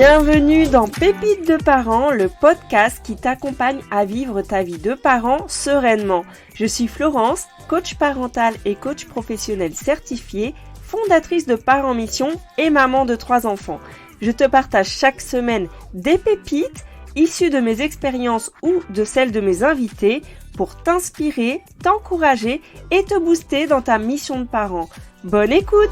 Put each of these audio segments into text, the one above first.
Bienvenue dans Pépites de parents, le podcast qui t'accompagne à vivre ta vie de parent sereinement. Je suis Florence, coach parental et coach professionnel certifié, fondatrice de Parents Mission et maman de 3 enfants. Je te partage chaque semaine des pépites issues de mes expériences ou de celles de mes invités pour t'inspirer, t'encourager et te booster dans ta mission de parent. Bonne écoute!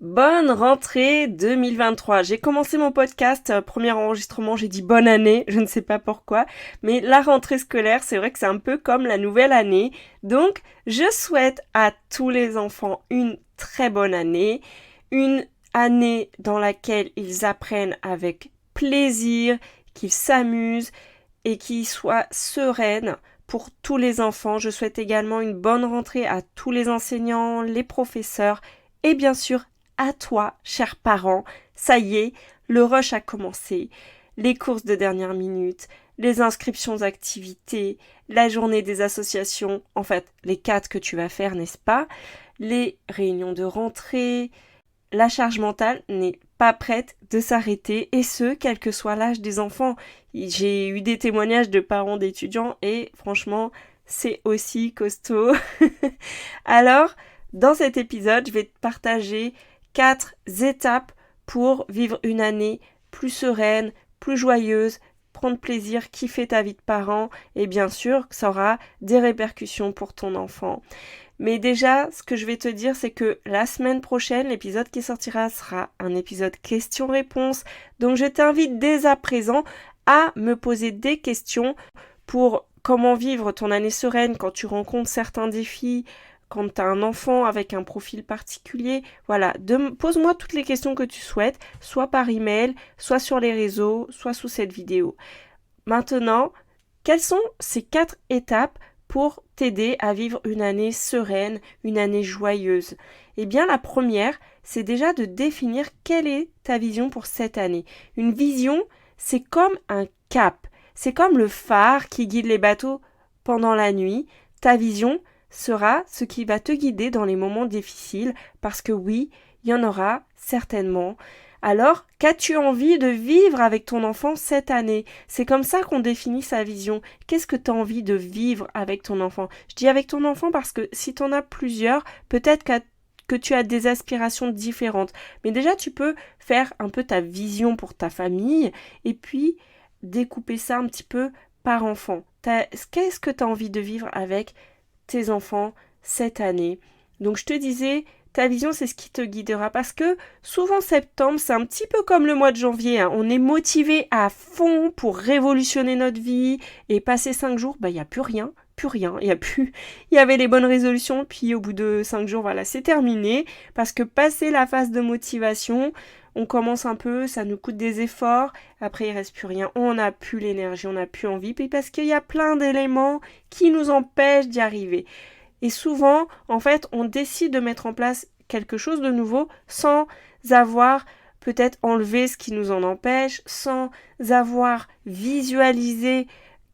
Bonne rentrée 2023. J'ai commencé mon podcast, premier enregistrement, j'ai dit bonne année, je ne sais pas pourquoi, mais la rentrée scolaire, c'est vrai que c'est un peu comme la nouvelle année. Donc, je souhaite à tous les enfants une très bonne année, une année dans laquelle ils apprennent avec plaisir, qu'ils s'amusent et qu'ils soient sereines. Pour tous les enfants, je souhaite également une bonne rentrée à tous les enseignants, les professeurs et bien sûr à toi, chers parents. Ça y est, le rush a commencé. Les courses de dernière minute, les inscriptions aux activités, la journée des associations, en fait, les 4 que tu vas faire, n'est-ce pas? Les réunions de rentrée. La charge mentale n'est pas prête de s'arrêter, et ce, quel que soit l'âge des enfants. J'ai eu des témoignages de parents d'étudiants et franchement, c'est aussi costaud. Alors, dans cet épisode, je vais te partager 4 étapes pour vivre une année plus sereine, plus joyeuse, prendre plaisir, kiffer ta vie de parent et bien sûr que ça aura des répercussions pour ton enfant. Mais déjà, ce que je vais te dire, c'est que la semaine prochaine, l'épisode qui sortira sera un épisode questions-réponses. Donc je t'invite dès à présent à me poser des questions pour comment vivre ton année sereine quand tu rencontres certains défis, quand tu as un enfant avec un profil particulier. Voilà, pose-moi toutes les questions que tu souhaites, soit par email, soit sur les réseaux, soit sous cette vidéo. Maintenant, quelles sont ces 4 étapes pour t'aider à vivre une année sereine, une année joyeuse? Eh bien, la première, c'est déjà de définir quelle est ta vision pour cette année. Une vision, c'est comme un cap. C'est comme le phare qui guide les bateaux pendant la nuit. Ta vision sera ce qui va te guider dans les moments difficiles, parce que oui, il y en aura certainement. Alors, qu'as-tu envie de vivre avec ton enfant cette année? C'est comme ça qu'on définit sa vision. Qu'est-ce que tu as envie de vivre avec ton enfant? Je dis avec ton enfant parce que si tu en as plusieurs, peut-être que tu as des aspirations différentes. Mais déjà, tu peux faire un peu ta vision pour ta famille et puis découper ça un petit peu par enfant. Qu'est-ce que tu as envie de vivre avec tes enfants cette année? Donc je te disais, ta vision c'est ce qui te guidera, parce que souvent septembre c'est un petit peu comme le mois de janvier, hein. On est motivé à fond pour révolutionner notre vie et passer 5 jours, il n'y a plus rien, il y avait les bonnes résolutions, puis au bout de 5 jours, voilà, c'est terminé, parce que passer la phase de motivation, on commence un peu, ça nous coûte des efforts, après il reste plus rien, on n'a plus l'énergie, on n'a plus envie, puis parce qu'il y a plein d'éléments qui nous empêchent d'y arriver. Et souvent, en fait, on décide de mettre en place quelque chose de nouveau sans avoir peut-être enlevé ce qui nous en empêche, sans avoir visualisé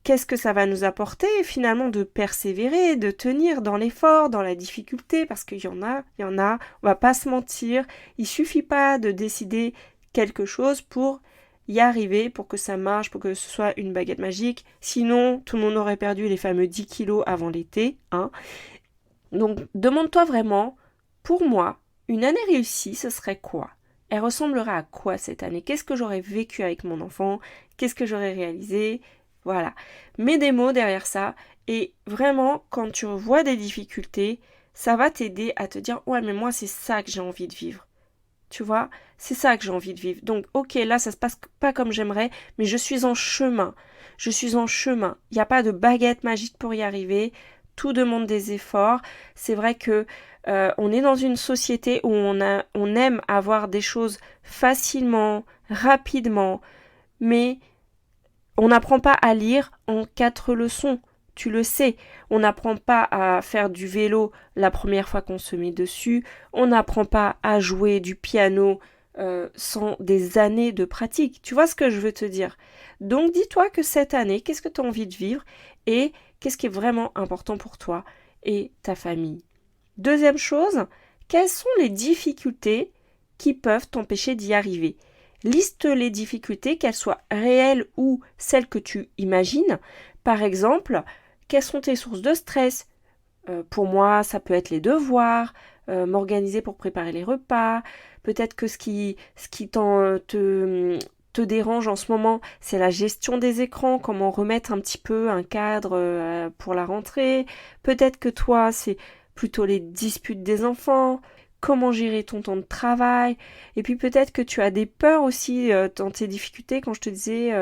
qu'est-ce que ça va nous apporter, finalement de persévérer, de tenir dans l'effort, dans la difficulté, parce qu'il y en a, on va pas se mentir, il suffit pas de décider quelque chose pour y arriver, pour que ça marche, pour que ce soit une baguette magique, sinon tout le monde aurait perdu les fameux 10 kilos avant l'été, hein. Donc demande-toi vraiment, pour moi, une année réussie, ce serait quoi? Elle ressemblera à quoi cette année? Qu'est-ce que j'aurais vécu avec mon enfant? Qu'est-ce que j'aurais réalisé? Voilà, mets des mots derrière ça et vraiment quand tu vois des difficultés, ça va t'aider à te dire ouais mais moi c'est ça que j'ai envie de vivre. Tu vois, c'est ça que j'ai envie de vivre. Donc ok, là ça se passe pas comme j'aimerais, mais je suis en chemin. Il n'y a pas de baguette magique pour y arriver. Tout demande des efforts. C'est vrai que on est dans une société où on aime avoir des choses facilement, rapidement, mais on n'apprend pas à lire en 4 leçons, tu le sais. On n'apprend pas à faire du vélo la première fois qu'on se met dessus. On n'apprend pas à jouer du piano sans des années de pratique. Tu vois ce que je veux te dire? Donc dis-toi que cette année, qu'est-ce que tu as envie de vivre et qu'est-ce qui est vraiment important pour toi et ta famille. Deuxième chose, quelles sont les difficultés qui peuvent t'empêcher d'y arriver? Liste les difficultés, qu'elles soient réelles ou celles que tu imagines. Par exemple, quelles sont tes sources de stress? Pour moi, ça peut être les devoirs, m'organiser pour préparer les repas. Peut-être que ce qui te dérange en ce moment, c'est la gestion des écrans, comment remettre un petit peu un cadre pour la rentrée. Peut-être que toi, c'est plutôt les disputes des enfants, comment gérer ton temps de travail. Et puis peut-être que tu as des peurs aussi dans tes difficultés, quand je te disais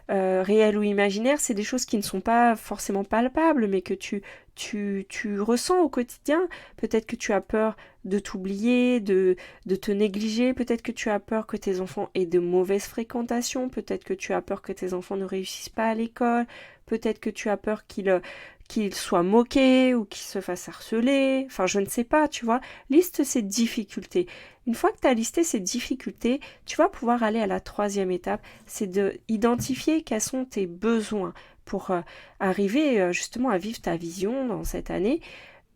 réelles ou imaginaires, c'est des choses qui ne sont pas forcément palpables, mais que tu ressens au quotidien. Peut-être que tu as peur de t'oublier, de te négliger, peut-être que tu as peur que tes enfants aient de mauvaises fréquentations, peut-être que tu as peur que tes enfants ne réussissent pas à l'école, peut-être que tu as peur qu'ils soient moqués ou qu'ils se fassent harceler, enfin je ne sais pas, tu vois, liste ces difficultés. Une fois que tu as listé ces difficultés, tu vas pouvoir aller à la troisième étape, c'est de identifier quels sont tes besoins pour arriver justement à vivre ta vision dans cette année.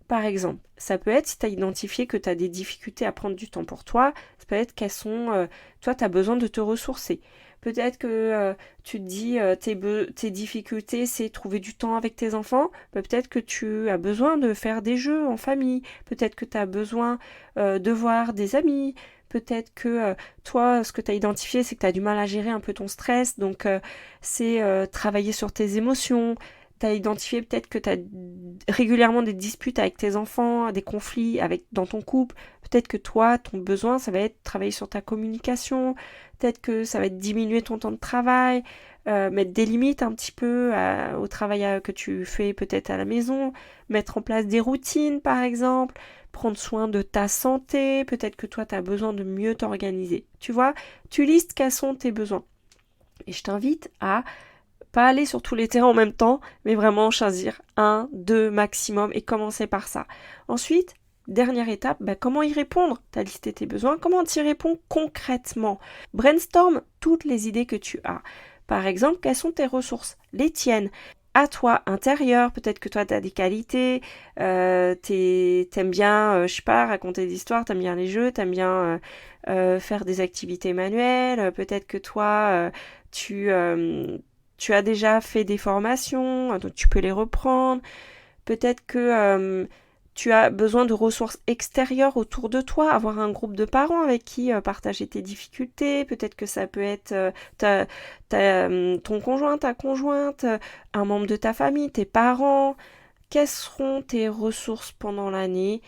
Par exemple, ça peut être si tu as identifié que tu as des difficultés à prendre du temps pour toi, ça peut être toi tu as besoin de te ressourcer. Peut-être que tu te dis tes difficultés c'est trouver du temps avec tes enfants, peut-être que tu as besoin de faire des jeux en famille, peut-être que tu as besoin de voir des amis, peut-être que toi ce que tu as identifié c'est que tu as du mal à gérer un peu ton stress, donc c'est travailler sur tes émotions. Tu as identifié peut-être que tu as régulièrement des disputes avec tes enfants, des conflits dans ton couple. Peut-être que toi, ton besoin, ça va être travailler sur ta communication. Peut-être que ça va être diminuer ton temps de travail, mettre des limites un petit peu au travail que tu fais peut-être à la maison, mettre en place des routines par exemple, prendre soin de ta santé. Peut-être que toi, tu as besoin de mieux t'organiser. Tu vois, tu listes quels sont tes besoins. Et je t'invite à pas aller sur tous les terrains en même temps, mais vraiment choisir un, deux maximum et commencer par ça. Ensuite, dernière étape, comment y répondre? Tu as listé tes besoins, comment tu y réponds concrètement? Brainstorm toutes les idées que tu as. Par exemple, quelles sont tes ressources? Les tiennes. À toi, intérieur, peut-être que toi tu as des qualités, t'aimes bien, je sais pas, raconter des histoires, t'aimes bien les jeux, t'aimes bien faire des activités manuelles, peut-être que toi tu as déjà fait des formations, donc tu peux les reprendre. Peut-être que tu as besoin de ressources extérieures autour de toi, avoir un groupe de parents avec qui partager tes difficultés. Peut-être que ça peut être ton conjoint, ta conjointe, un membre de ta famille, tes parents. Quelles seront tes ressources pendant l'année?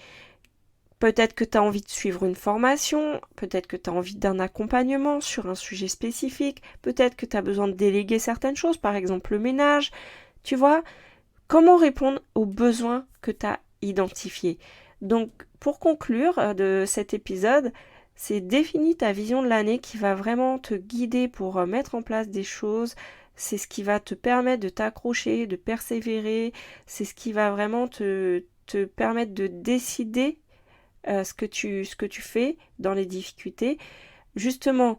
Peut-être que tu as envie de suivre une formation, peut-être que tu as envie d'un accompagnement sur un sujet spécifique, peut-être que tu as besoin de déléguer certaines choses, par exemple le ménage. Tu vois, comment répondre aux besoins que tu as identifiés. Donc, pour conclure de cet épisode, c'est définir ta vision de l'année qui va vraiment te guider pour mettre en place des choses. C'est ce qui va te permettre de t'accrocher, de persévérer. C'est ce qui va vraiment te permettre de décider ce que tu fais dans les difficultés. Justement,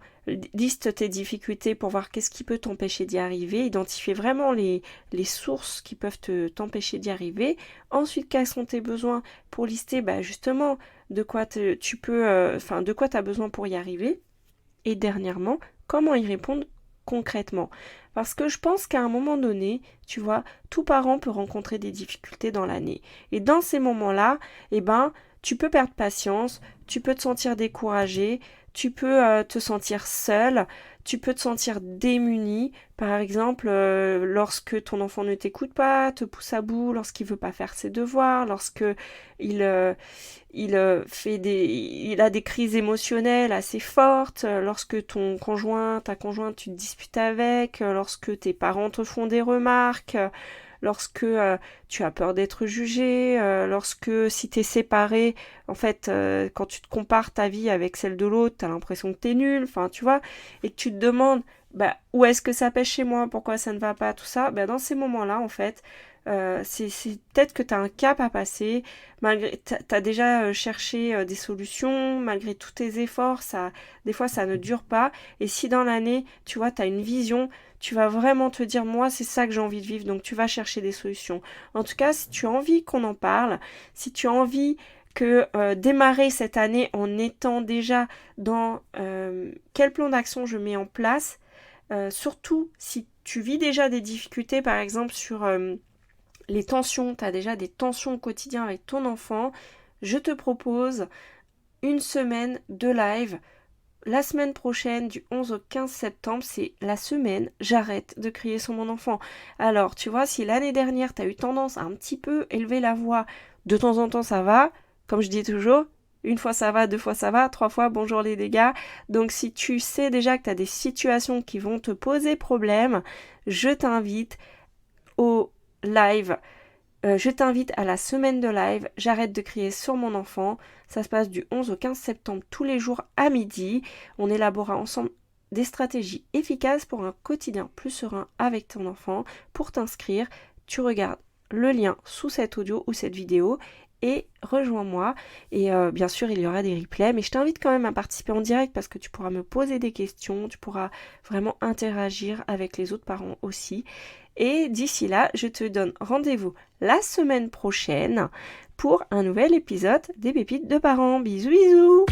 liste tes difficultés pour voir qu'est-ce qui peut t'empêcher d'y arriver, identifier vraiment les sources qui peuvent t'empêcher d'y arriver. Ensuite, quels sont tes besoins pour lister justement de quoi tu as besoin pour y arriver. Et dernièrement, comment y répondre concrètement. Parce que je pense qu'à un moment donné, tu vois, tout parent peut rencontrer des difficultés dans l'année. Et dans ces moments-là, tu peux perdre patience, tu peux te sentir découragé, tu peux te sentir seul, tu peux te sentir démuni. Par exemple, lorsque ton enfant ne t'écoute pas, te pousse à bout, lorsqu'il veut pas faire ses devoirs, lorsque il a des crises émotionnelles assez fortes, lorsque ton conjoint, ta conjointe, tu te disputes avec, lorsque tes parents te font des remarques, lorsque tu as peur d'être jugé, lorsque si t'es séparé, en fait, quand tu te compares ta vie avec celle de l'autre, t'as l'impression que t'es nul, enfin, tu vois, et que tu te demandes, où est-ce que ça pêche chez moi, pourquoi ça ne va pas, tout ça, dans ces moments-là, en fait, c'est peut-être que tu as un cap à passer, malgré t'as déjà cherché des solutions, malgré tous tes efforts, des fois ça ne dure pas, et si dans l'année, tu vois, tu as une vision, tu vas vraiment te dire, moi c'est ça que j'ai envie de vivre, donc tu vas chercher des solutions. En tout cas, si tu as envie qu'on en parle, si tu as envie que démarrer cette année en étant déjà dans quel plan d'action je mets en place, surtout si tu vis déjà des difficultés, par exemple sur les tensions, tu as déjà des tensions au quotidien avec ton enfant, je te propose une semaine de live. La semaine prochaine, du 11 au 15 septembre, c'est la semaine j'arrête de crier sur mon enfant. Alors, tu vois, si l'année dernière, tu as eu tendance à un petit peu élever la voix, de temps en temps ça va, comme je dis toujours, une fois ça va, deux fois ça va, trois fois bonjour les dégâts. Donc si tu sais déjà que tu as des situations qui vont te poser problème, je t'invite au live. Je t'invite à la semaine de live, j'arrête de crier sur mon enfant. Ça se passe du 11 au 15 septembre tous les jours à midi. On élaborera ensemble des stratégies efficaces pour un quotidien plus serein avec ton enfant. Pour t'inscrire, tu regardes le lien sous cet audio ou cette vidéo et rejoins-moi. Et bien sûr, il y aura des replays, mais je t'invite quand même à participer en direct parce que tu pourras me poser des questions, tu pourras vraiment interagir avec les autres parents aussi. Et d'ici là, je te donne rendez-vous la semaine prochaine pour un nouvel épisode des Pépites de parents. Bisous bisous!